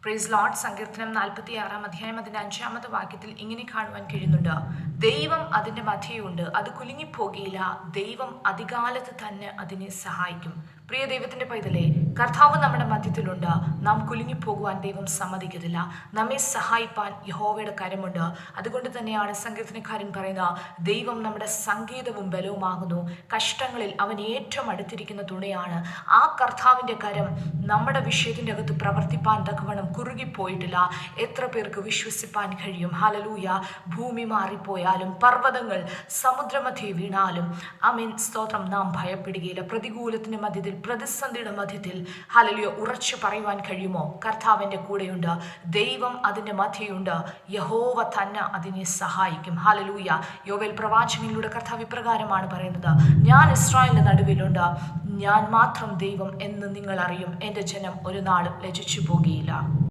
Praise Lord. സങ്കീർത്തനം 46 അധ്യായം അതിന്റെ 5-ാമത്തെ വാക്യത്തിൽ ഇങ്ങനെ കാണുവാൻ കഴിയുന്നുണ്ട്: ദൈവം അതിന്റെ മധ്യയുണ്ട്, അത് കുലുങ്ങിപ്പോകിയില്ല. ദൈവം അതികാലത്ത് തന്നെ അതിനെ സഹായിക്കും. പ്രിയ ദൈവത്തിന്റെ പൈതലേ, കർത്താവ് നമ്മുടെ മധ്യത്തിലുണ്ട്. നാം കുലുങ്ങിപ്പോകുവാൻ ദൈവം സമ്മതിക്കത്തില്ല. നമ്മെ സഹായിപ്പാൻ യഹോവയുടെ കരമുണ്ട്. അതുകൊണ്ട് തന്നെയാണ് സങ്കീർത്തനക്കാരൻ പറയുന്നത്, ദൈവം നമ്മുടെ സംഗീതവും ബലവുമാകുന്നു. കഷ്ടങ്ങളിൽ അവൻ ഏറ്റവും അടുത്തിരിക്കുന്ന തുണയാണ്. ആ കർത്താവിന്റെ കരം നമ്മുടെ വിഷയത്തിന്റെ അകത്ത് പ്രവർത്തിപ്പാൻ തക്കവണ്ണം കുറുകിപ്പോയിട്ടില്ല. എത്ര പേർക്ക് വിശ്വസിപ്പാൻ കഴിയും? ഹല്ലേലൂയ. ഭൂമി മാറിപ്പോയാലും പർവ്വതങ്ങൾ സമുദ്രമധ്യേ വീണാലും ആമേൻ സ്തോത്രം, നാം ഭയപ്പെടുകയില്ല. പ്രതികൂലത്തിന്റെ മധ്യത്തിൽ, പ്രതിസന്ധിയുടെ മധ്യത്തിൽ ഹല്ലേലൂയ ഉറച്ചു പറയുവാൻ കഴിയുമോ? കർത്താവിന്റെ കൂടെയുണ്ട്, ദൈവം അതിന്റെ മധ്യയുണ്ട്, യഹോവ തന്നെ അതിനെ സഹായിക്കും. ഹല്ലേലൂയ. യോവേൽ പ്രവാചകനിലൂടെ കർത്താവ് ഇപ്രകാരമാണ് പറയുന്നത്: ഞാൻ ഇസ്രായേലിന്റെ നടുവിലുണ്ട്, ഞാൻ മാത്രം ദൈവം എന്ന് നിങ്ങൾ അറിയും. എൻ്റെ ജനം ഒരു നാളും ലജ്ജിച്ചു പോകുകയില്ല.